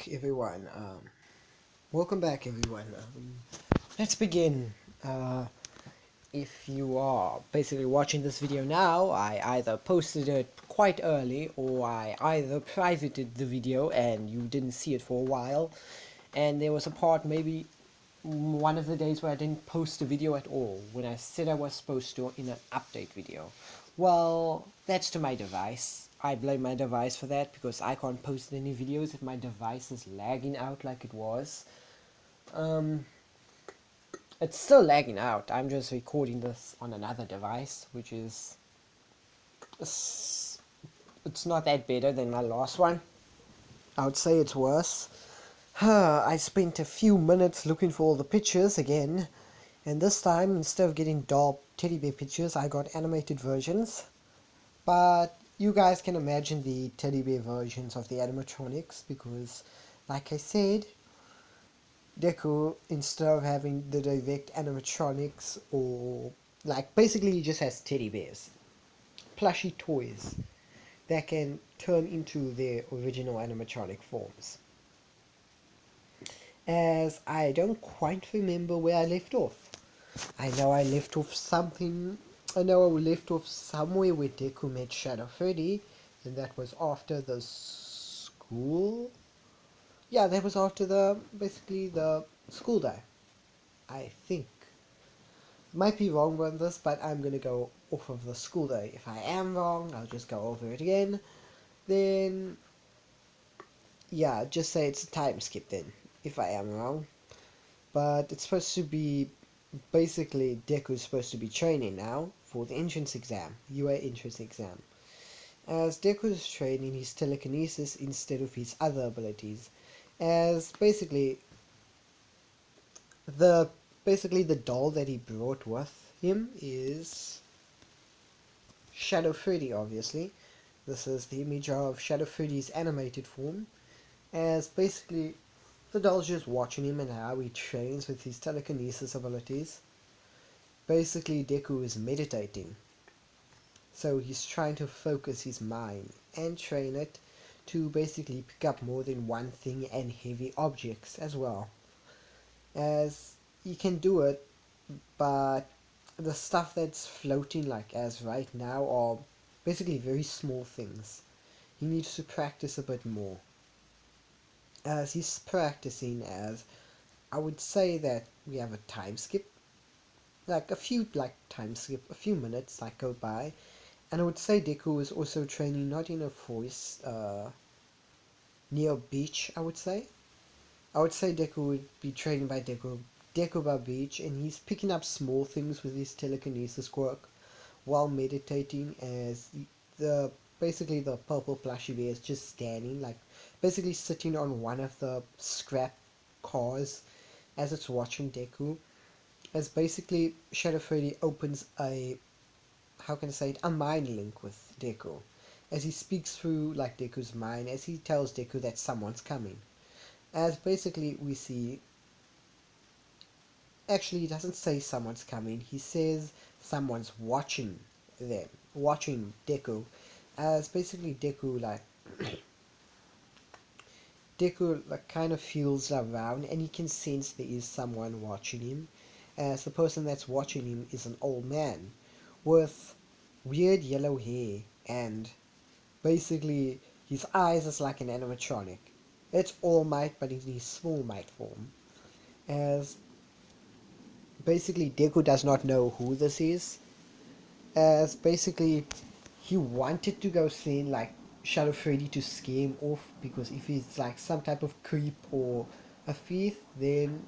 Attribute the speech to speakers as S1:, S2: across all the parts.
S1: everyone. Welcome back, everyone. Let's begin. If you are basically watching this video now, I either posted it quite early or I either privated the video and you didn't see it for a while. And there was a part, maybe one of the days, where I didn't post a video at all when I said I was supposed to in an update video. Well, that's to my device. I blame my device for that because I can't post any videos if my device is lagging out like it was. Um, it's still lagging out. I'm just recording this on another device, which is it's not that better than my last one. I would say it's worse. I spent a few minutes looking for all the pictures again, and this time, instead of getting doll teddy bear pictures, I got animated versions. But you guys can imagine the teddy bear versions of the animatronics because, like I said, Deku, instead of having the direct animatronics, or like basically he just has teddy bears, plushy toys that can turn into their original animatronic forms. As I don't quite remember where I left off. I know I left off something. I know I left off somewhere where Deku met Shadow Freddy, and that was after the school. Yeah, that was after basically the school day. I think. Might be wrong on this, but I'm gonna go off of the school day. If I am wrong, I'll just go over it again. Then, yeah, just say it's a time skip then, if I am wrong. But it's supposed to be, basically, Deku's supposed to be training now for the entrance exam, UA entrance exam. As Deku is training his telekinesis instead of his other abilities. As the basically the doll that he brought with him is Shadow Freddy, obviously. This is the image of Shadow Freddy's animated form, as basically the doll's just watching him and how he trains with his telekinesis abilities. Basically, Deku is meditating, so he's trying to focus his mind and train it to basically pick up more than one thing and heavy objects as well. As he can do it, but the stuff that's floating like as right now are basically very small things. He needs to practice a bit more. As he's practicing, as I would say that we have a time skip, a few minutes like go by, and I would say Deku is also training not in a forest near a beach. I would say Deku would be training by Dekuba Beach, and he's picking up small things with his telekinesis quirk while meditating, as the basically the purple plushy bear is just standing, like basically sitting on one of the scrap cars as it's watching Deku. As basically Shadow Freddy opens a, how can I say it, a mind link with Deku, as he speaks through like Deku's mind, as he tells Deku that someone's coming. As basically we see, actually he doesn't say someone's coming, he says someone's watching them, watching Deku. As basically Deku like kind of feels around and he can sense there is someone watching him, as the person that's watching him is an old man with weird yellow hair, and basically his eyes is like an animatronic. It's All Might but in his small might form. As basically Deku does not know who this is, as basically he wanted to go see like Shadow Freddy to scare him off, because if he's like some type of creep or a thief, then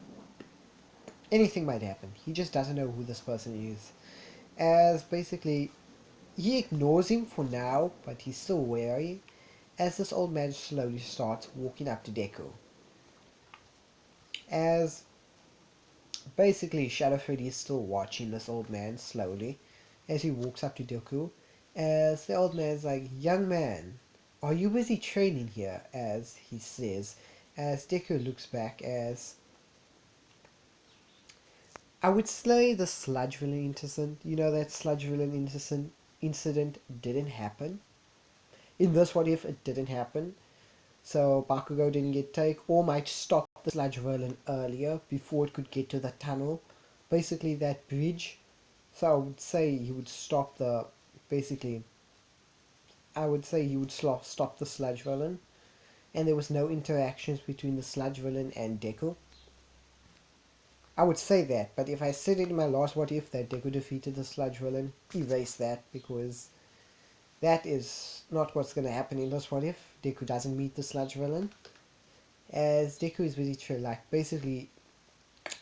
S1: anything might happen. He just doesn't know who this person is. As basically he ignores him for now, but he's still wary, as this old man slowly starts walking up to Deku. As basically Shadow Freddy is still watching this old man slowly as he walks up to Deku, as the old man's like, "Young man, are you busy training here?" as he says, as Deku looks back, as I would say the sludge villain incident, that sludge villain incident didn't happen. In this what if it didn't happen, so Bakugo didn't get take. All Might stop the sludge villain earlier before it could get to the tunnel, basically that bridge. So I would say he would stop the basically. I would say he would stop the sludge villain, and there was no interactions between the sludge villain and Deku. I would say that, but if I said it in my last what if that Deku defeated the sludge villain, erase that because that is not what's going to happen in this what if. Deku doesn't meet the sludge villain, as Deku is busy training. Like basically,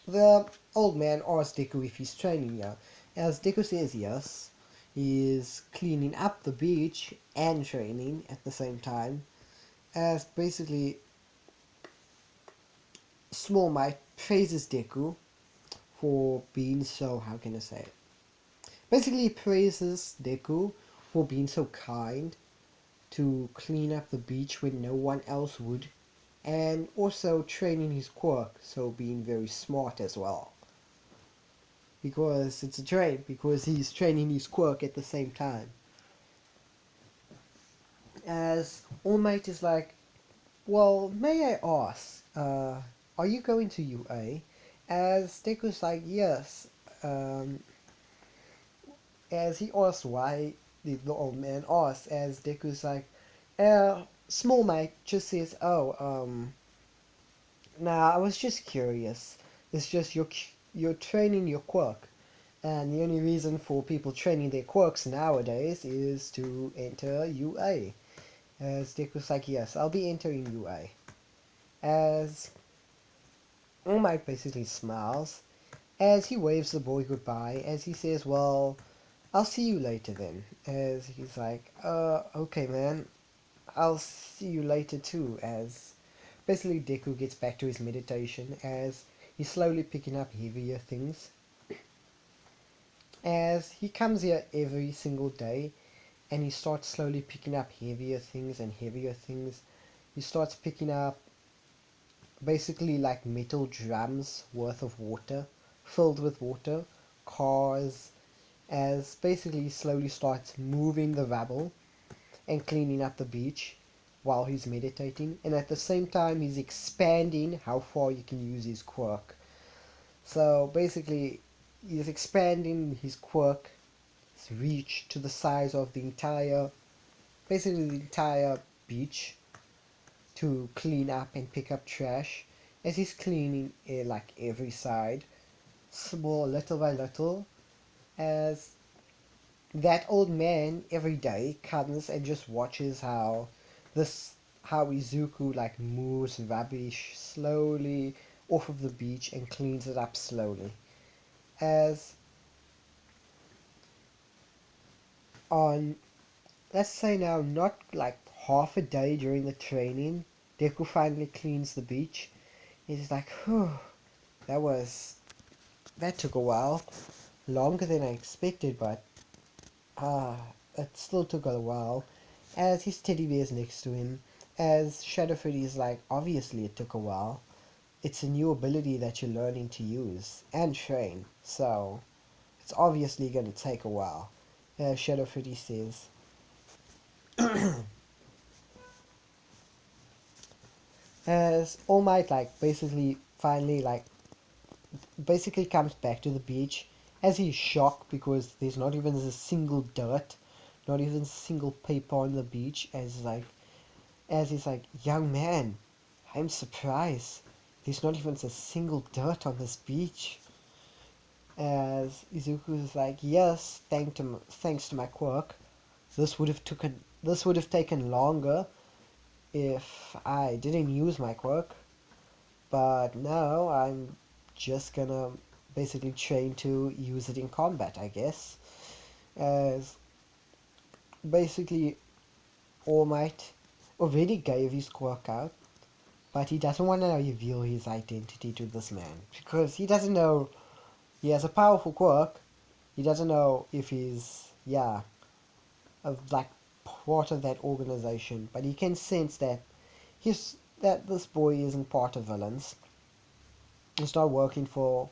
S1: the old man asks Deku if he's training here. As Deku says yes, he is cleaning up the beach and training at the same time. As basically, Small Might praises Deku for being so, how can I say it? Basically, he praises Deku for being so kind to clean up the beach when no one else would, and also training his quirk, so being very smart as well. Because it's a train, because he's training his quirk at the same time. As All Might is like, well, may I ask, are you going to UA? As Deku's like, yes. As he asks why, the old man asks, as Deku's like, Small Mike just says, oh, nah, I was just curious. It's just you're training your quirk. And the only reason for people training their quirks nowadays is to enter UA. As Deku's like, yes, I'll be entering UA. As All Might basically smiles, as he waves the boy goodbye, as he says, well, I'll see you later then. As he's like, okay man, I'll see you later too. As basically Deku gets back to his meditation as he's slowly picking up heavier things. As he comes here every single day and he starts slowly picking up heavier things and heavier things. He starts picking up basically like metal drums worth of water, filled with water, cars, as basically slowly starts moving the rubble and cleaning up the beach while he's meditating, and at the same time he's expanding how far you can use his quirk. So basically he's expanding his quirk's reach to the size of the entire beach to clean up and pick up trash, as he's cleaning like every side, small little by little, as that old man every day comes and just watches how Izuku like moves rubbish slowly off of the beach and cleans it up slowly. As on, let's say now, not like half a day during the training, Deku finally cleans the beach. He's like, whew, that was that took a while, longer than I expected, but ah, it still took a while. As his teddy bear's next to him, as Shadow Freddy is like, obviously it took a while. It's a new ability that you're learning to use and train, so it's obviously going to take a while. As Shadow Freddy says, as All Might like basically finally like basically comes back to the beach, as he's shocked because there's not even a single dirt, not even a single paper on the beach, as he's like, young man, I'm surprised. There's not even a single dirt on this beach. As Izuku is like, yes, thanks to my quirk. This would have taken longer if I didn't use my quirk. But now I'm just gonna basically train to use it in combat, I guess. As basically All Might already gave his quirk out, but he doesn't want to reveal his identity to this man because he doesn't know he has a powerful quirk. He doesn't know if he's like part of that organization, but he can sense that this boy isn't part of villains. He's not working for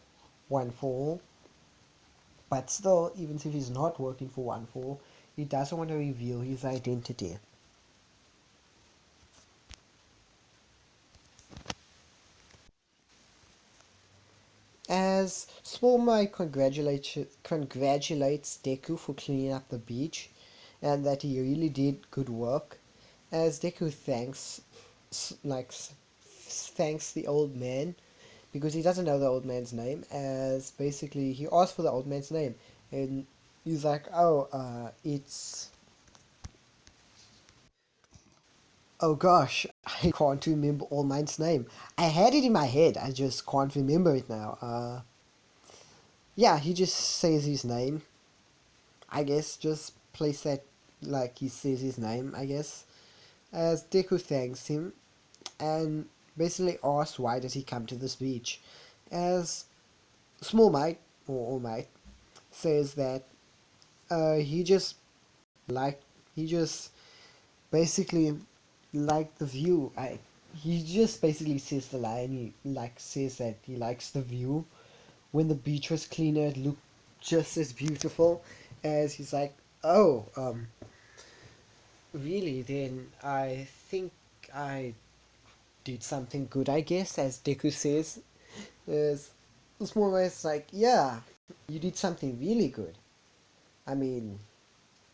S1: One For All, but still, even if he's not working for One For All, he doesn't want to reveal his identity. as Small Mike congratulates Deku for cleaning up the beach, and that he really did good work. As Deku thanks the old man because he doesn't know the old man's name. As basically he asks for the old man's name, and he's like, "Oh, it's oh gosh, I can't remember All Might's name. I had it in my head, I just can't remember it now. Yeah, he just says his name. I guess just place that like he says his name. I guess as Deku thanks him and basically asks why does he come to this beach. As Small Mite or All Might says that he just like he just basically like the view. He just basically says the line. He like says that he likes the view. When the beach was cleaner, it looked just as beautiful. As he's like, oh, really? Then I think I did something good. I guess, as Deku says, is Small Man's like, yeah, you did something really good. I mean,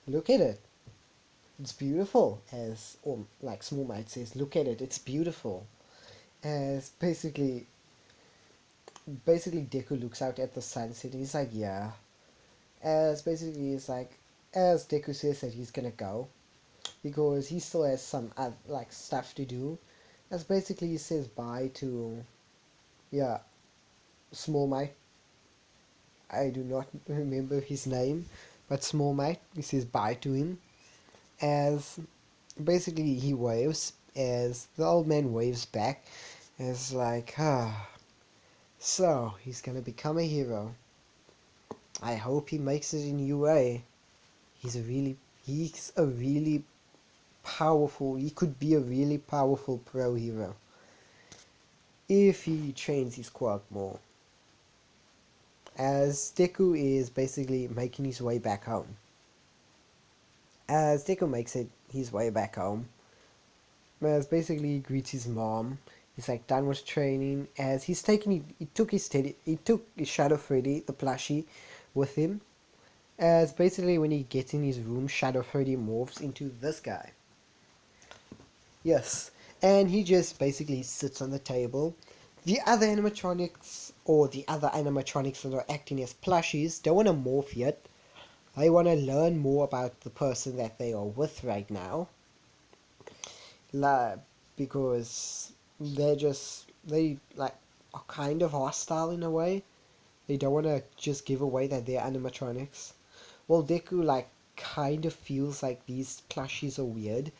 S1: look at it. It's beautiful. As or like Small Man says, look at it. It's beautiful. As basically Deku looks out at the sunset and he's like, yeah. As basically he's like, as Deku says that he's gonna go because he still has some like stuff to do. As basically he says bye to, yeah, Small Mate. I do not remember his name, but Small Mate. He says bye to him. As basically he waves. As the old man waves back. As like, so he's gonna become a hero. I hope he makes it in UA. He's a really powerful. He could be a really powerful pro hero if he trains his Quirk more. As Deku is basically making his way back home. As Deku makes it his way back home, as basically he greets his mom. He's like done with training. As he took his Shadow Freddy, the plushie, with him. As basically when he gets in his room, Shadow Freddy morphs into this guy. Yes, and he just basically sits on the table. The other animatronics that are acting as plushies don't want to morph yet. They want to learn more about the person that they are with right now. La, because they like are kind of hostile in a way. They don't want to just give away that they're animatronics. Well, Deku like kind of feels like these plushies are weird.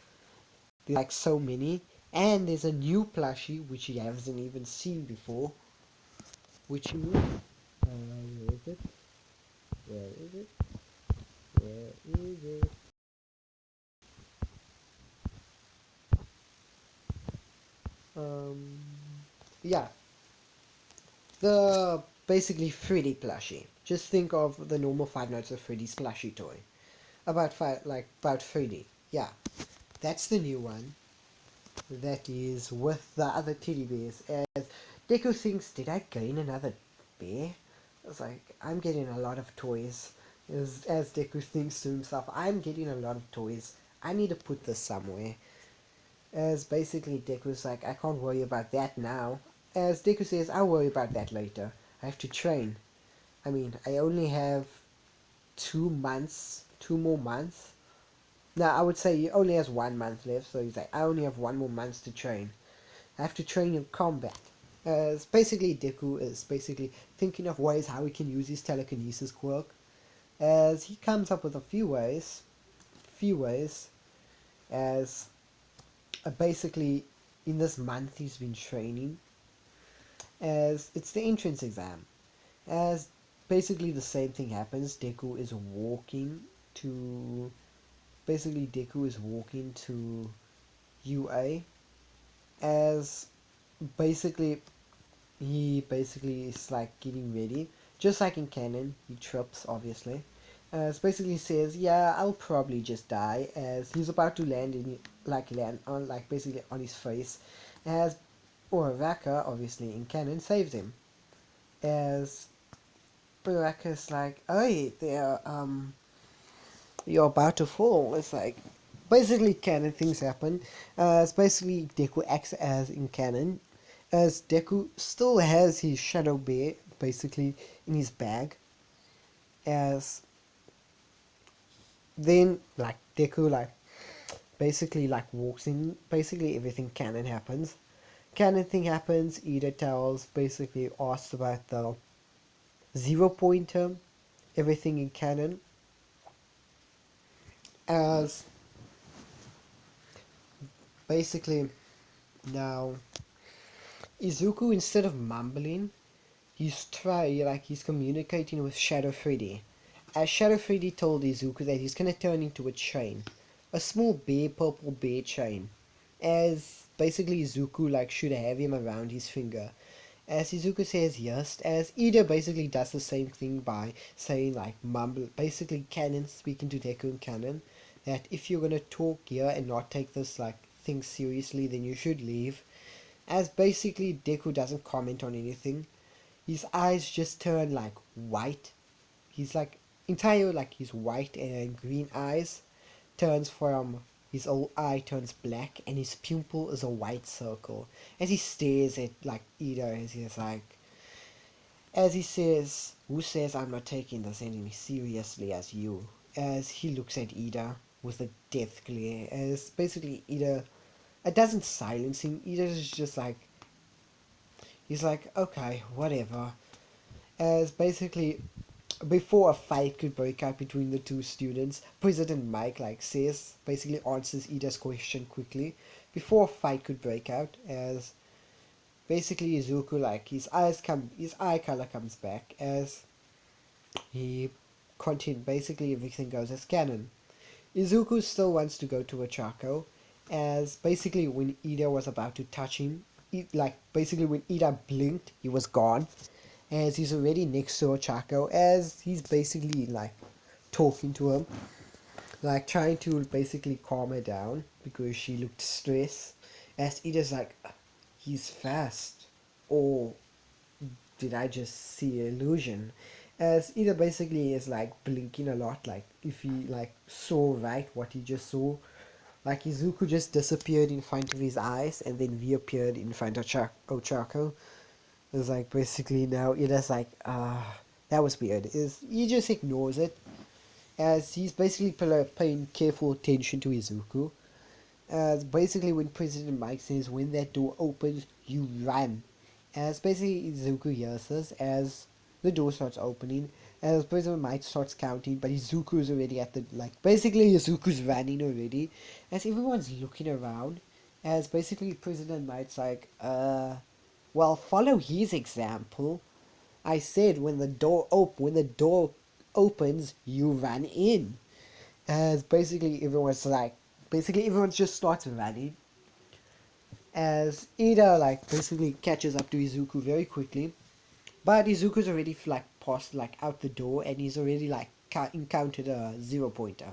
S1: There's like so many, and there's a new plushie which he hasn't even seen before. Which is where is it? Where is it? Where is it? Um, yeah, the basically Freddy plushie. Just think of the normal Five Nights at Freddy's plushie toy. About Freddy. Yeah, that's the new one. That is with the other teddy bears. As Deku thinks, did I gain another bear? It's like, I'm getting a lot of toys. As Deku thinks to himself, I'm getting a lot of toys. I need to put this somewhere. As basically Deku's like, I can't worry about that now. As Deku says, I'll worry about that later. I have to train. I mean, I only have 2 months, 2 more months. No, I would say he only has 1 month left, so he's like, I only have 1 more month to train. I have to train in combat. As basically Deku is basically thinking of ways how he can use his telekinesis quirk. As he comes up with a few ways, as basically in this month he's been training. As it's the entrance exam. As basically the same thing happens, to Deku is walking to UA. As basically he basically is like getting ready, just like in canon. He trips, obviously. As basically says, "Yeah, I'll probably just die." As he's about to land on basically on his face, as Uraraka, obviously in canon, saves him. As Baraka's like, "Hey, you're about to fall." It's like, basically canon things happen. It's basically Deku acts as in canon, as Deku still has his shadow bear basically in his bag, as then like Deku like basically like walks in, basically everything canon happens. Canon thing happens, Ida tells, basically asks about the 0 pointer, everything in canon, as basically now Izuku, instead of mumbling, he's communicating with Shadow Freddy. As Shadow Freddy told Izuku that he's gonna turn into a chain. A small bear, purple bear chain. As basically Izuku like should have him around his finger. As Izuku says yes, as Ida basically does the same thing by saying like mumble, basically canon, speaking to Deku in canon, that if you're gonna talk here and not take this like thing seriously, then you should leave. As basically Deku doesn't comment on anything, his eyes just turn like white. He's like entire like his white and green eyes turns from his old eye turns black and his pupil is a white circle as he stares at like Ida as he's like as he says, "Who says I'm not taking this enemy seriously as you?" As he looks at Ida with a death glare, as basically Ida, it doesn't silence him. Ida is just like, he's like, okay, whatever. As basically, before a fight could break out between the two students, President Mike like says, basically answers Ida's question quickly before a fight could break out. As basically Izuku like his eye color comes back as he basically everything goes as canon. Izuku still wants to go to Ochako, as basically when Ida was about to touch him, like basically when Ida blinked, he was gone, as he's already next to Ochako, as he's basically like talking to him, like trying to basically calm her down because she looked stressed, as Ida's like, he's fast, or did I just see an illusion? As Ida basically is like blinking a lot, like if he like saw right what he just saw, like Izuku just disappeared in front of his eyes and then reappeared in front of Ochako. It's like basically now Ida's like, that was weird. Is he just ignores it as he's basically paying careful attention to Izuku. As basically when President Mike says when that door opens, you run. As basically Izuku hears this as the door starts opening, as President Mike starts counting, but Izuku is already at the like basically Izuku's running already, as everyone's looking around, as basically President Mike's like, well follow his example. I said when the door opens, you run in. As basically everyone just starts running as Ida like basically catches up to Izuku very quickly, but Izuku's already like passed like out the door and he's already like encountered a 0 pointer.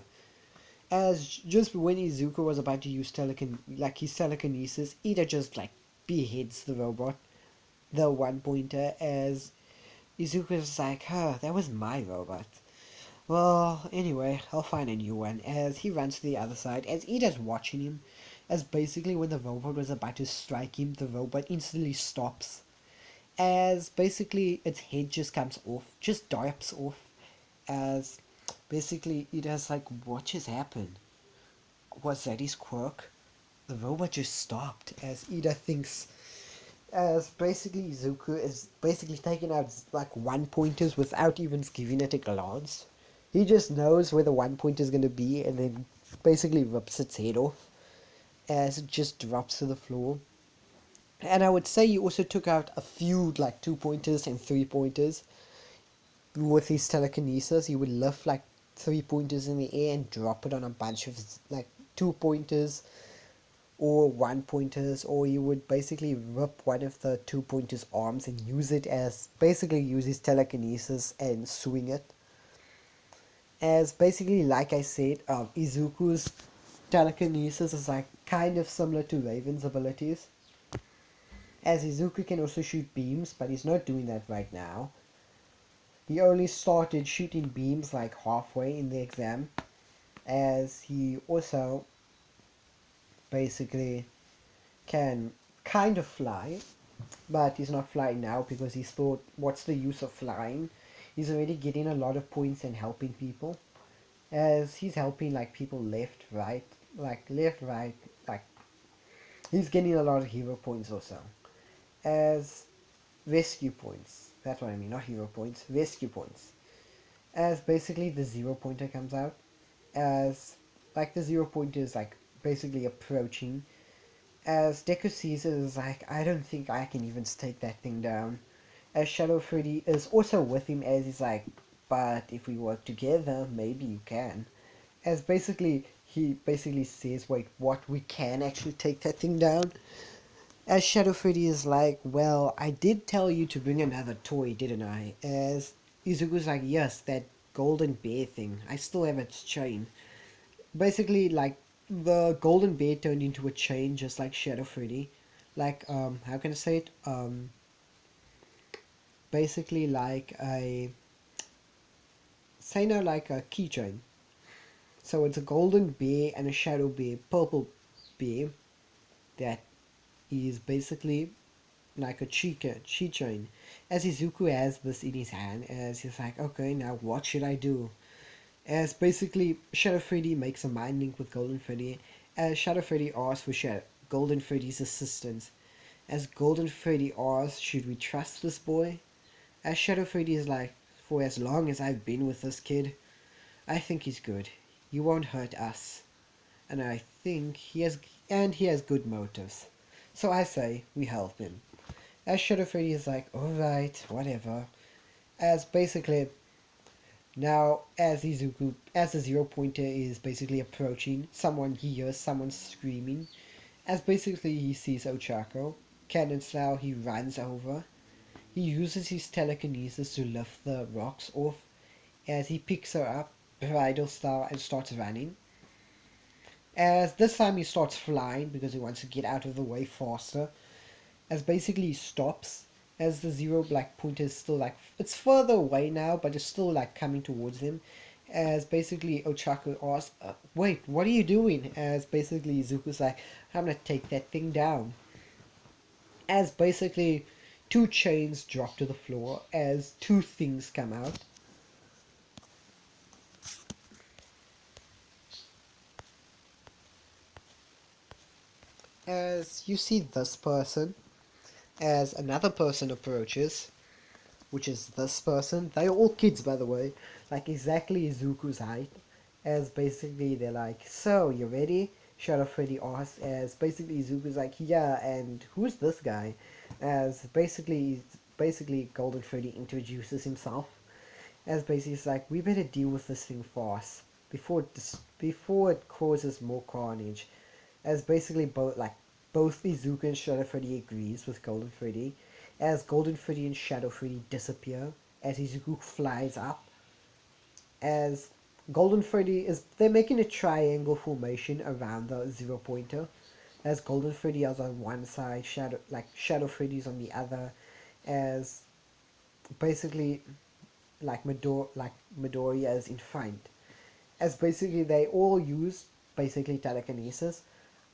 S1: As just when Izuku was about to use his telekinesis, Ida just like beheads the robot, the 1 pointer, as Izuku's like, huh, that was my robot. Well, anyway, I'll find a new one. As he runs to the other side, as Ida's watching him, as basically when the robot was about to strike him, the robot instantly stops. As basically its head just comes off, just dips off. As basically Ida's like, what just happened? Was that his quirk? The robot just stopped. As Ida thinks, as basically Izuku is basically taking out like 1 pointers without even giving it a glance. He just knows where the 1 pointer is going to be and then basically rips its head off as it just drops to the floor. And I would say he also took out a few like 2 pointers and 3 pointers with his telekinesis. He would lift like 3 pointers in the air and drop it on a bunch of like 2 pointers or 1 pointers, or you would basically rip one of the 2 pointers arms and use his telekinesis and swing it. As basically like I said, Izuku's telekinesis is like kind of similar to Raven's abilities, as Izuku can also shoot beams, but he's not doing that right now. He only started shooting beams like halfway in the exam, as he also basically can kind of fly, but he's not flying now because he's thought, what's the use of flying? He's already getting a lot of points and helping people, as he's helping like people left, right, like he's getting a lot of hero points also, as rescue points. That's what I mean, not hero points, rescue points. As basically the zero pointer comes out, as like the zero pointer is like basically approaching, as Deku sees it is like, I don't think I can even take that thing down. As Shadow Freddy is also with him, as he's like, but if we work together, maybe you can. As basically, he basically says, wait, what, we can actually take that thing down? As Shadow Freddy is like, well, I did tell you to bring another toy, didn't I? As Izuku's like, yes, that golden bear thing. I still have its chain. Basically, like, the golden bear turned into a chain just like Shadow Freddy. Like, how can I say it? Basically like like a keychain. So it's a golden bear and a shadow bear, purple bear, that is basically like a keychain. As Izuku has this in his hand, as he's like, okay, now what should I do? As basically Shadow Freddy makes a mind link with Golden Freddy, as Shadow Freddy asks for Golden Freddy's assistance. As Golden Freddy asks, should we trust this boy? As Shadow Freddy is like, for as long as I've been with this kid, I think he's good. He won't hurt us. And I think he has good motives. So I say, we help him. As Shadow Freddy is like, alright, whatever. As basically, now as the zero pointer is basically approaching, he hears someone screaming. As basically he sees Ochako, Cannon Slough, he runs over. He uses his telekinesis to lift the rocks off, as he picks her up, bridal style, and starts running. As this time he starts flying because he wants to get out of the way faster. As basically he stops, as the zero black pointer is still like, it's further away now, but it's still like coming towards him. As basically Ochako asks, wait, what are you doing? As basically Izuku's like, I'm gonna take that thing down. As basically two chains drop to the floor, as two things come out. As you see this person, as another person approaches, which is this person. They're all kids, by the way, like exactly Izuku's height. As basically they're like, so you ready? Shadow Freddy asks. As basically Izuku's like, yeah, and who's this guy? As basically Golden Freddy introduces himself. As basically it's like, we better deal with this thing fast before it causes more carnage. As basically both Izuku and Shadow Freddy agrees with Golden Freddy, as Golden Freddy and Shadow Freddy disappear, as Izuku flies up, as Golden Freddy is, they're making a triangle formation around the zero pointer, as Golden Freddy is on one side, Shadow Freddy's on the other, as basically Midoriya is in front, as basically they all use basically telekinesis.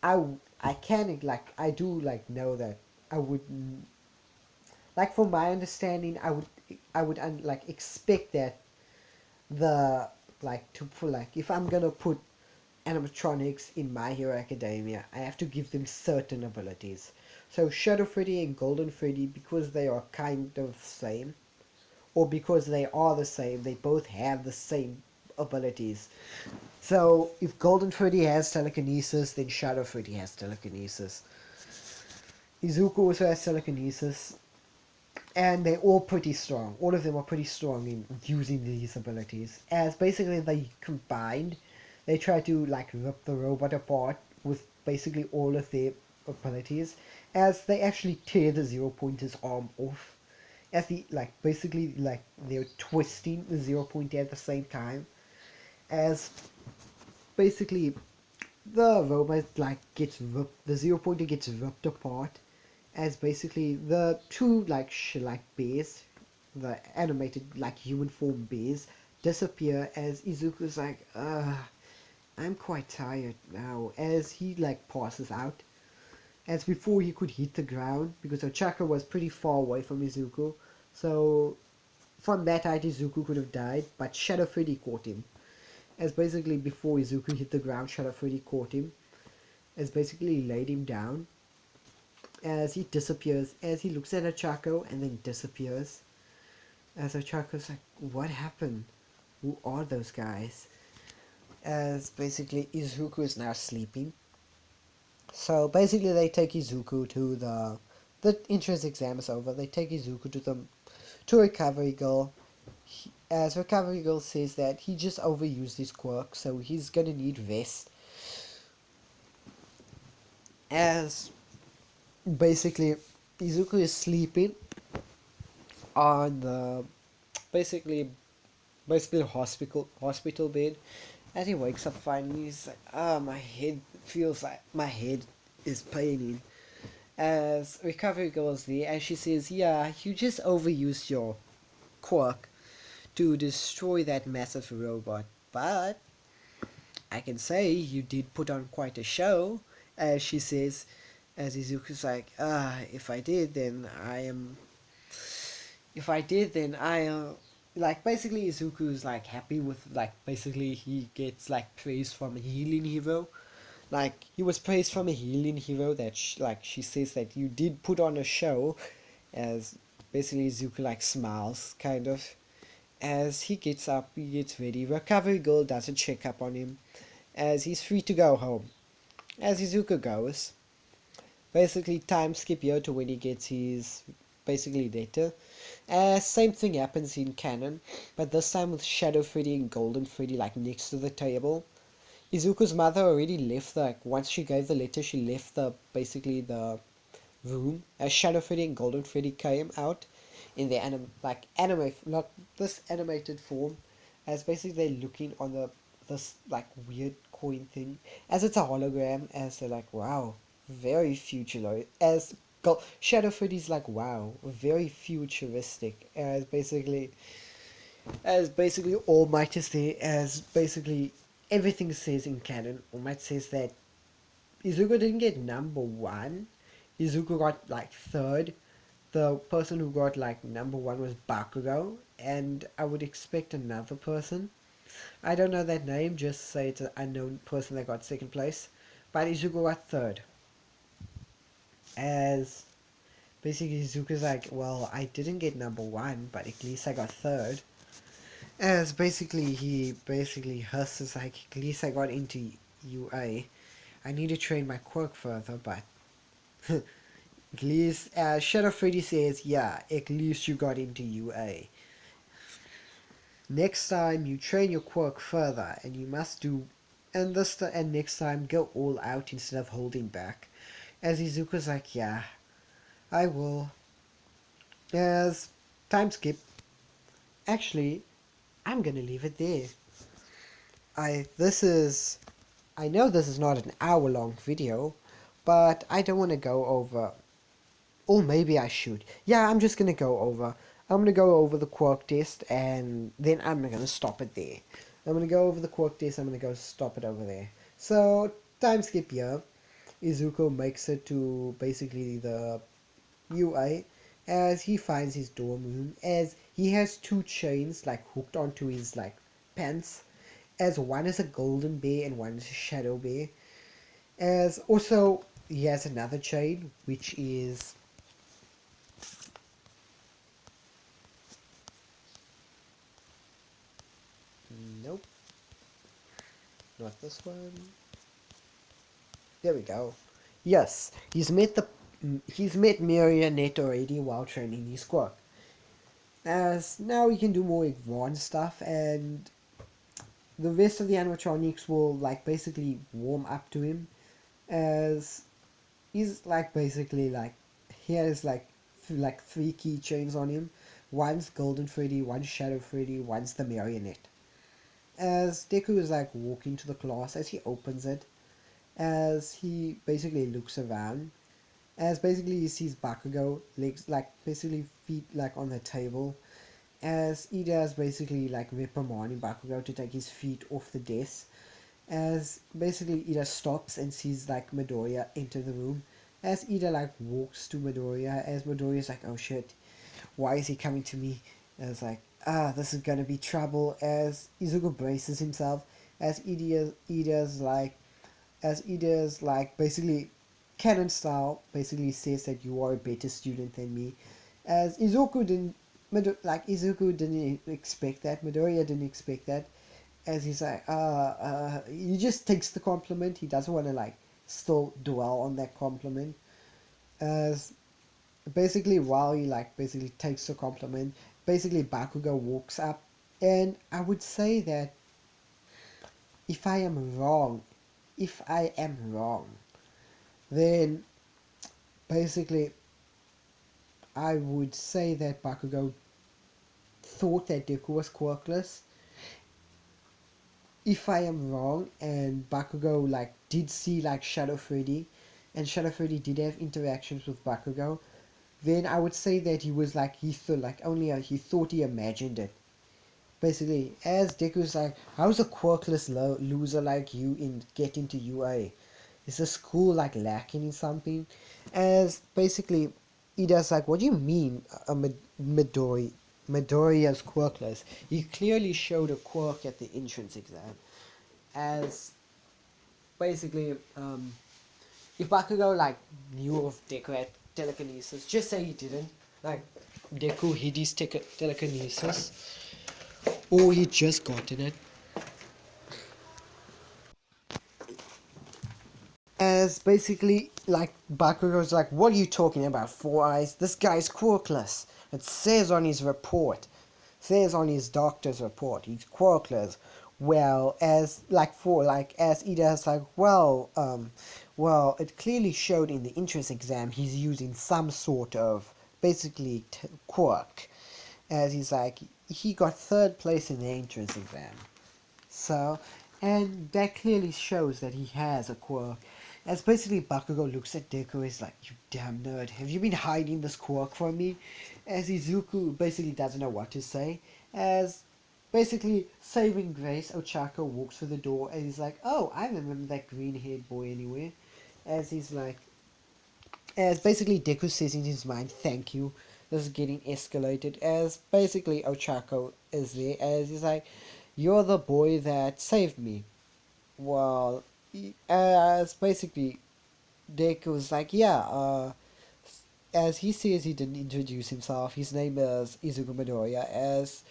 S1: I I can I do know that I would from my understanding I would expect that the to put if I'm gonna put animatronics in My Hero Academia, I have to give them certain abilities. So Shadow Freddy and Golden Freddy, because they are kind of the same, or because they are the same, they both have the same abilities. So if Golden Freddy has telekinesis, then Shadow Freddy has telekinesis. Izuku also has telekinesis, and they're all pretty strong. All of them are pretty strong in using these abilities. As basically they combined, they try to rip the robot apart with basically all of their abilities. As they actually tear the zero pointer's arm off. As basically they're twisting the zero pointer at the same time. As basically the robot gets ripped, the zero pointer gets ripped apart, as basically the two bears the animated like human form bears disappear as Izuku's like, I'm quite tired now, as he like passes out. As before he could hit the ground because Ochako was pretty far away from Izuku, so from that height Izuku could have died, but Shadow Freddy caught him. As basically before Izuku hit the ground, Shadow Freddy caught him, as basically laid him down, as he disappears, as he looks at Ochako and then disappears. As Ochako's like, what happened? Who are those guys? As basically Izuku is now sleeping. So basically they take Izuku to the entrance exam is over. They take Izuku to Recovery Girl. As Recovery Girl says that he just overused his quirk, so he's gonna need rest. As basically Izuku is sleeping on the basically hospital bed. As he wakes up finally, he's like, my head feels like my head is paining. As Recovery goes there, and she says, yeah, you just overused your quirk to destroy that massive robot, but I can say you did put on quite a show. As she says, as Izuku's like, if I did, then I am. If I did, then I like basically Izuku's like happy with like basically he gets like praise from a healing hero. Like he was praised from a healing hero that like she says that you did put on a show, as basically Izuku like smiles kind of. As he gets up, he gets ready. Recovery Girl does a check up on him, as he's free to go home. As Izuku goes, basically time skip here to when he gets his basically letter. Same thing happens in canon, but this time with Shadow Freddy and Golden Freddy like next to the table. Izuku's mother already left like once she gave the letter she left the basically the room as Shadow Freddy and Golden Freddy came out in their anime not this animated form, as basically they're looking on this like weird coin thing as it's a hologram, as they're like, wow, very futuristic. As Shadow Freddy's like, wow, very futuristic, as basically All Might is there, as basically everything says in canon. All Might says that Izuku didn't get number one. Izuku got like third. The person who got like number one was Bakugo, and I would expect another person. I don't know that name, just say it's an unknown person that got second place. But Izuku got third. As basically Izuku's like, well, I didn't get number one, but at least I got third. As basically he basically hustles like, at least I got into UA. I need to train my quirk further, but at least Shadow Freddy says, yeah, at least you got into UA. Next time you train your quirk further, and you must do, and next time go all out instead of holding back. As Izuku's like, yeah, I will. As time skip. Actually, I'm gonna leave it there. I know this is not an hour-long video, but I don't want to go over. Or maybe I should. Yeah, I'm just gonna go over. I'm gonna go over the quirk test, and then I'm gonna stop it there. I'm gonna go over the quirk test. I'm gonna go stop it over there. So time skip here. Izuku makes it to basically the UA, as he finds his dorm room, as he has two chains like hooked onto his like pants, as one is a golden bear and one is a shadow bear. As also he has another chain which is nope, not this one. There we go. Yes, he's met Marionette already while training his squad. As now he can do more advanced stuff, and the rest of the animatronics will like basically warm up to him, as he's like basically like he has like three keychains on him. One's Golden Freddy, one's Shadow Freddy, one's the Marionette. As Deku is like walking to the class, as he opens it, as he basically looks around, as basically he sees Bakugo legs like basically feet like on the table, as Ida's basically like reprimanding Bakugo to take his feet off the desk, as basically Ida stops and sees like Midoriya enter the room, as Ida like walks to Midoriya, as Midoriya's like, oh shit, why is he coming to me? As like, this is gonna be trouble, as Izuku braces himself, as Ida's like basically canon style basically says that you are a better student than me, as Izuku didn't expect that, Midoriya didn't expect that, as he's like, he just takes the compliment. He doesn't want to like still dwell on that compliment. As basically while he like basically takes the compliment, basically Bakugo walks up, and I would say that if I am wrong, if I am wrong, then basically I would say that Bakugo thought that Deku was quirkless. If I am wrong and Bakugo like did see like Shadow Freddy and Shadow Freddy did have interactions with Bakugo, then I would say that he was like he thought like only he thought he imagined it. Basically, as Deku's like, how's a quirkless loser like you in get into UA? Is the school like lacking in something? As basically, Ida's like, what do you mean Midoriya's quirkless? He clearly showed a quirk at the entrance exam. As basically, if Bakugo like knew of Deku had telekinesis, just say he didn't. Like Deku hid his telekinesis, or he just gotten it. As basically, like Bakugo's like, what are you talking about, Four Eyes? This guy's quirkless. It says on his report, says on his doctor's report, he's quirkless. Well, as like for like as Ida's like, well, it clearly showed in the entrance exam he's using some sort of basically quirk. As he's like, he got third place in the entrance exam. So, and that clearly shows that he has a quirk. As basically Bakugo looks at Deku, he's like, you damn nerd, have you been hiding this quirk from me? As Izuku basically doesn't know what to say. As basically saving grace, Ochako walks through the door and he's like, oh, I remember that green haired boy anywhere. As he's like, as basically Deku says in his mind, thank you. This is getting escalated. As basically Ochako is there, as he's like, you're the boy that saved me. Well, as basically Deku was like, yeah, as he says he didn't introduce himself, his name is Izuku Midoriya, as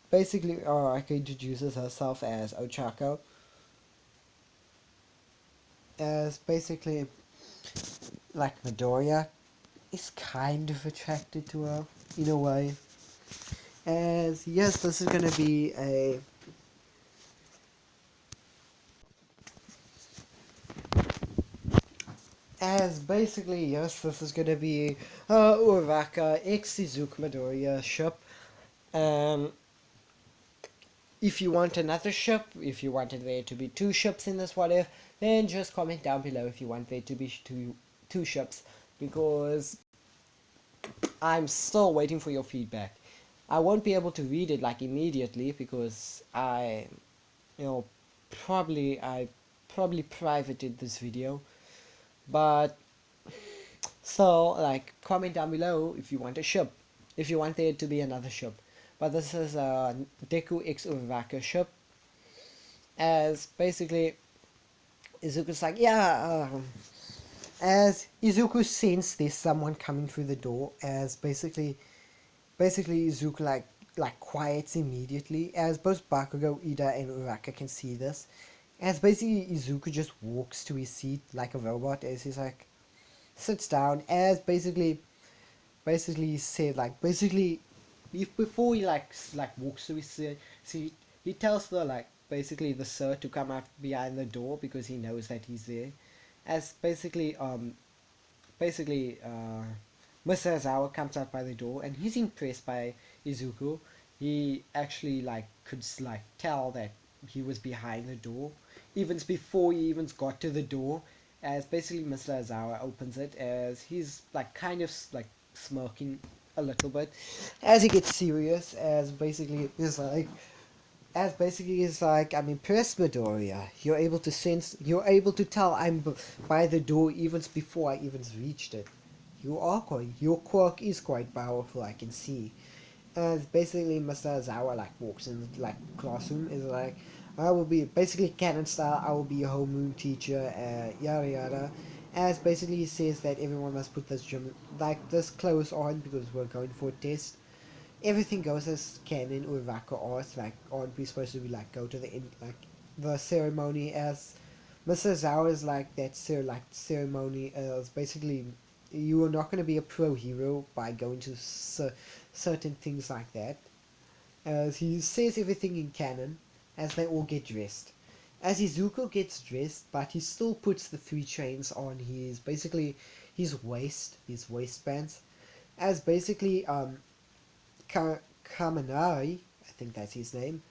S1: basically Araka introduces herself as Ochako, as basically like Midoriya is kind of attracted to her in a way. As yes, this is gonna be a as basically yes, this is gonna be Uraka x Izuku Midoriya ship. Um, if you want another ship, if you wanted there to be two ships in this what if, then just comment down below if you want there to be two ships, because I'm still waiting for your feedback. I won't be able to read it like immediately because you know, I probably privated this video, but so like comment down below if you want a ship, if you want there to be another ship. But this is a Deku X Uraraka ship, as basically Izuku's like, yeah, as Izuku sensed there's someone coming through the door, as basically Izuku like quiets immediately, as both Bakugo, Ida, and Uraka can see this. As basically Izuku just walks to his seat like a robot, as he's like sits down, as basically he said like basically if before he like walks to his seat, he tells the like basically the sir to come out behind the door because he knows that he's there. As basically Mr. Azawa comes out by the door and he's impressed by Izuku. He actually like could like tell that he was behind the door even before he even got to the door, as basically Mr. Azawa opens it, as he's like kind of like smirking a little bit as he gets serious, as basically is like, I'm impressed, Midoriya. You're able to tell by the door even before I even reached it. Your quirk is quite powerful, I can see. And basically Mr. Zawa like walks in like classroom, is like, I will be basically canon style, I will be your homeroom teacher, yada yada. As basically he says that everyone must put this clothes on because we're going for a test. Everything goes as canon or Raka arts, like aren't we supposed to be like go to the end like the ceremony as Mr. Zhao is like that ceremony is basically you are not going to be a pro hero by going to certain things like that. As he says everything in canon, as they all get dressed. As Izuku gets dressed, but he still puts the three chains on his waistbands. As basically Kaminari, I think that's his name,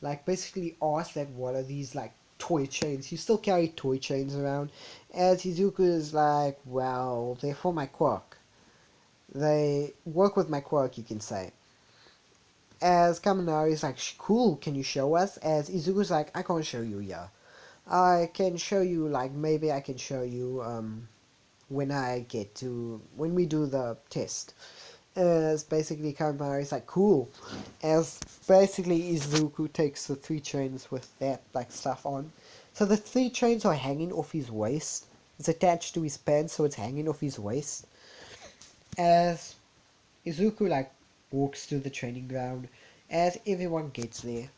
S1: like basically asks that what are these like toy chains? You still carry toy chains around, as Izuku is like, well, they're for my quirk. They work with my quirk, you can say. As Kaminari is like, cool, can you show us? As Izuku's like, I can't show you, yeah. I can show you, like, maybe I can show you, when we do the test. As basically Kaminari is like, cool. As basically Izuku takes the three chains with that, like, stuff on. So the three chains are hanging off his waist. It's attached to his pants, so it's hanging off his waist. As Izuku like walks to the training ground, as everyone gets there,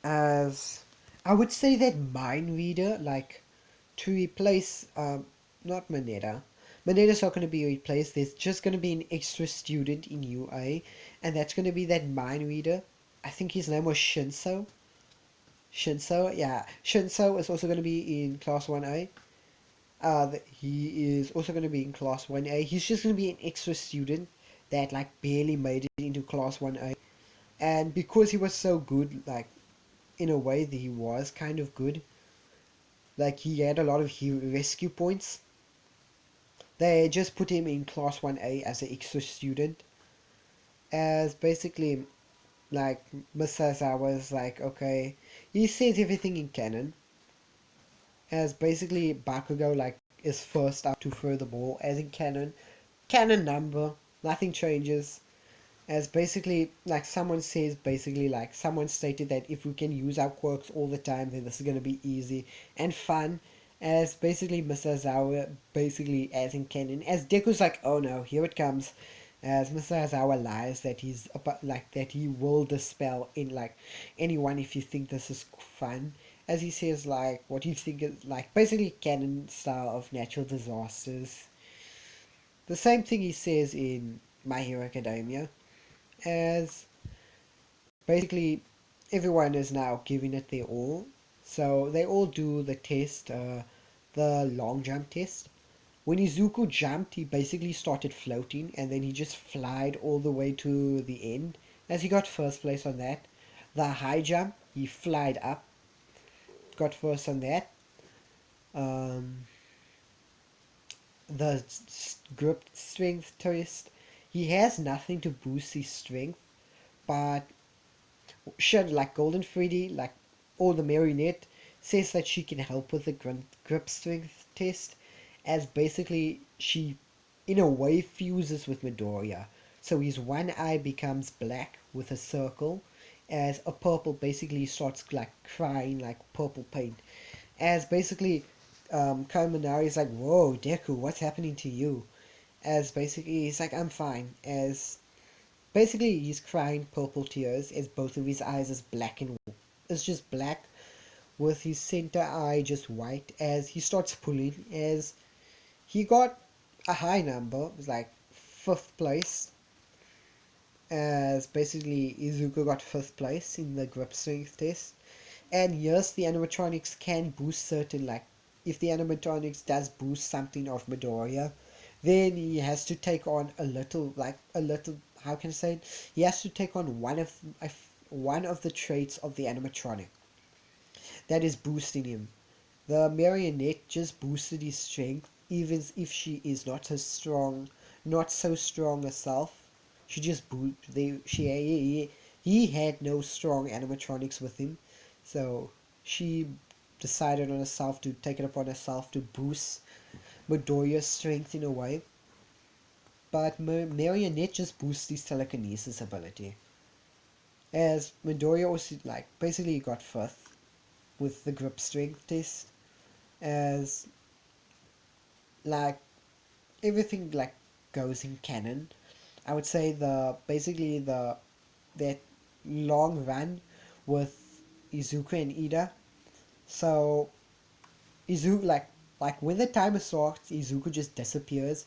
S1: as I would say that mind reader, like to replace not Moneta. Moneta's not going to be replaced. There's just going to be an extra student in UA, and that's going to be that mind reader. I think his name was Shinso. Shinso, yeah. Shinso is also going to be in class 1A. He is also going to be in class 1A. He's just going to be an extra student that like barely made it into class 1A. And because he was so good, like in a way that he was kind of good, like he had a lot of rescue points. They just put him in class 1A as an extra student. As basically, like, Masasa was like, okay, he says everything in canon. As basically, Bakugo, like, is first up to throw the ball, as in canon. Canon number, nothing changes. As basically, like, someone stated that if we can use our quirks all the time, then this is going to be easy and fun. As basically Mr. Zawa, basically as in canon, as Deku's like, oh no, here it comes. As Mr. Zawa lies that he's about, like, that he will dispel in like anyone if you think this is fun. As he says, like, what you think is like basically canon style of natural disasters. The same thing he says in My Hero Academia. As basically everyone is now giving it their all. So they all do the test, the long jump test. When Izuku jumped, he basically started floating and then he just flied all the way to the end as he got first place on that. The high jump, he flied up, got first on that. Um, the grip strength test, he has nothing to boost his strength, but should like Golden Freddy, like or the Marionette, says that she can help with the grip strength test, as basically she, in a way, fuses with Midoriya. So his one eye becomes black with a circle, as a purple basically starts like crying like purple paint. As basically, Kaminari is like, "Whoa, Deku, what's happening to you?" As basically he's like, "I'm fine." As basically, he's crying purple tears as both of his eyes is black and it's just black with his center eye just white as he starts pulling as he got a high number, it was like fifth place as basically Izuku got fifth place in the grip strength test. And yes, the animatronics can boost certain like if the animatronics does boost something of Midoriya, then he has to take on a little how can I say it? He has to take on one of the traits of the animatronic that is boosting him. The marionette just boosted his strength, even if she is not so strong herself, she just boot. He had no strong animatronics with him, so she decided on herself to take it upon herself to boost Midoriya's strength in a way. But Marionette just boosts his telekinesis ability. As Midoriya also basically got fifth with the grip strength test, as like everything goes in canon. I would say that long run with Izuku and Ida. So Izuku when the timer starts, Izuku just disappears,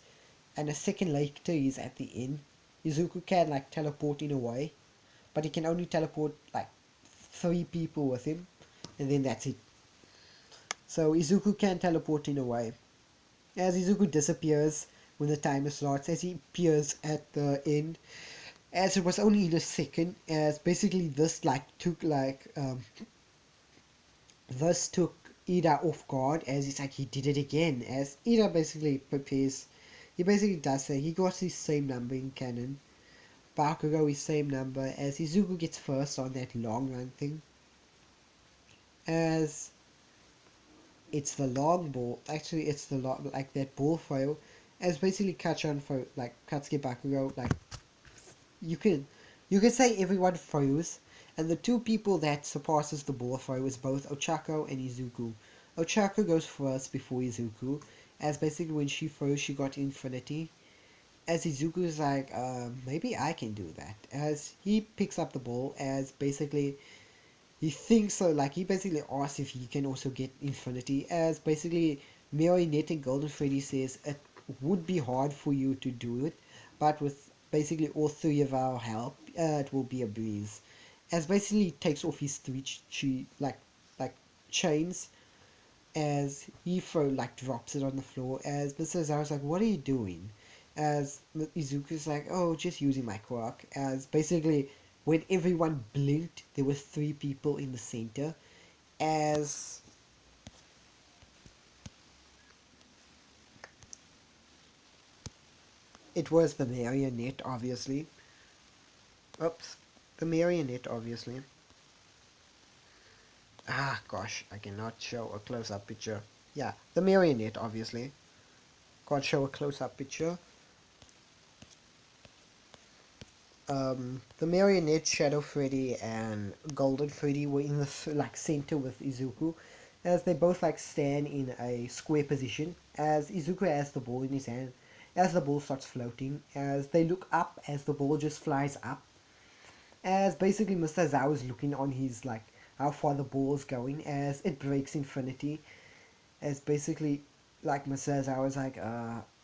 S1: and a second later he's at the inn. Izuku can teleport in a way, but he can only teleport three people with him, and then that's it. So Izuku can teleport in a way. As Izuku disappears when the timer starts, as he appears at the end, as it was only in a second, as basically this took Ida off guard, as it's he did it again, as Ida basically prepares, he basically does say he got his same number in canon, Bakugo his same number, as Izuku gets first on that long run thing, as it's the long ball, actually it's the long, that ball throw, as basically Kachan for, Katsuki Bakugo, you can you can say everyone throws, and the two people that surpasses the ball throw is both Ochako and Izuku. Ochako goes first before Izuku, as basically when she throws she got infinity. As Izuku is maybe I can do that. As he picks up the ball, as basically he thinks so, he basically asks if he can also get infinity, as basically Marionette and Golden Freddy says it would be hard for you to do it, but with basically all three of our help, it will be a breeze. As basically he takes off his three chains, as he drops it on the floor, as Mr. Zara's what are you doing? As Izuku's oh, just using my quirk. As basically when everyone blinked, there were three people in the center, as it was the marionette, obviously. Oops, the marionette, obviously. Ah, gosh, I cannot show a close-up picture. Yeah, the marionette, obviously. Can't show a close-up picture. The marionette, Shadow Freddy, and Golden Freddy were in the center with Izuku, as they both stand in a square position. As Izuku has the ball in his hand, as the ball starts floating, as they look up, as the ball just flies up, as basically Mr. Zhao is looking on his how far the ball is going, as it breaks infinity, as basically Mr. Zhao is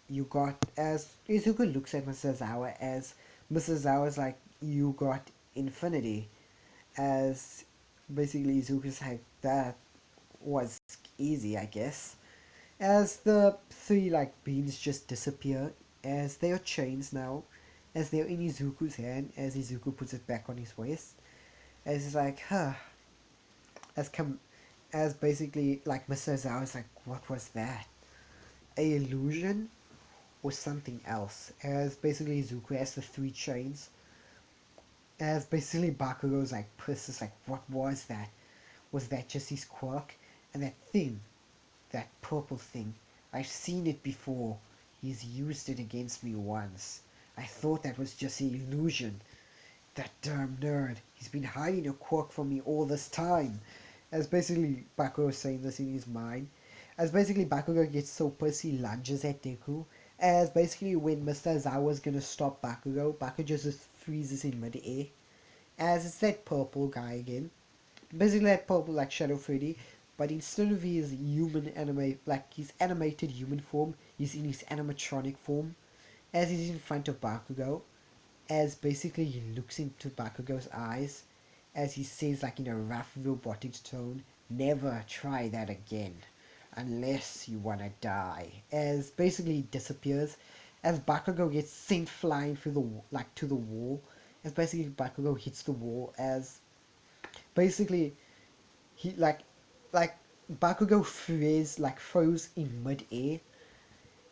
S1: you got, as Izuku looks at Mr. Zhao, as Mr. Zhao is you got infinity, as basically Izuku's that was easy, I guess, as the three beans just disappear, as they are chains now, as they're in Izuku's hand, as Izuku puts it back on his waist, as he's huh, as come, as basically Mr. Zhao is what was that? A illusion or something else? As basically Izuku has the three chains, as basically Bakugo's pissed, is what was that? Was that just his quirk? And that thing, that purple thing, I've seen it before. He's used it against me once. I thought that was just an illusion. That damn nerd. He's been hiding a quirk from me all this time. As basically Bakugo saying this in his mind. As basically Bakugo gets so pissed he lunges at Deku. As basically when Mr. Zhao was gonna stop Bakugo, Bakugo just freezes in mid-air. As it's that purple guy again. Basically that purple Shadow Freddy. But instead of his human his animated human form, he's in his animatronic form. As he's in front of Bakugo, as basically he looks into Bakugo's eyes, as he says in a rough robotic tone, never try that again, unless you wanna die. As basically he disappears, as Bakugo gets sent flying through the to the wall, as basically Bakugo hits the wall, as basically he like Bakugo froze in mid-air,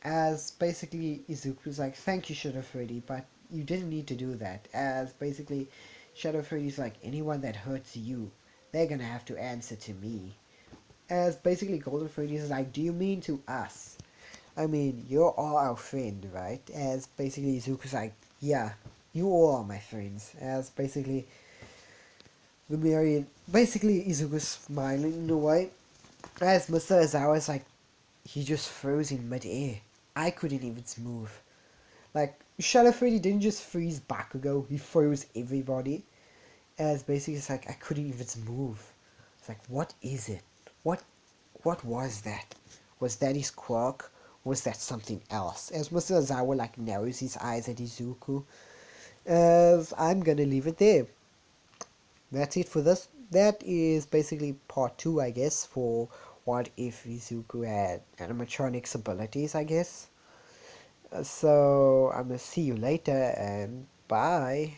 S1: as basically Izuku's like, thank you Shadow Freddy, but you didn't need to do that. As basically Shadow Freddy's like, anyone that hurts you, they're gonna have to answer to me. As basically Golden Freddy is like, do you mean to us? I mean, you're all our friend, right? As basically Izuku's like, yeah, you all are my friends. As basically the Marion, basically Izuku's smiling in a way. As Mr. Ozawa's like, he just froze in midair. I couldn't even move. Like, Shadow Freddy didn't just freeze Bakugo, he froze everybody. As basically it's like, I couldn't even move. It's like, what is it? What what was that? Was that his quirk? Was that something else? As Mr. Ozawa like narrows his eyes at Izuku. As I'm gonna leave it there. That's it for this. That is basically part 2, I guess, for what if Izuku had animatronics abilities, I guess. So I'm gonna see you later and bye.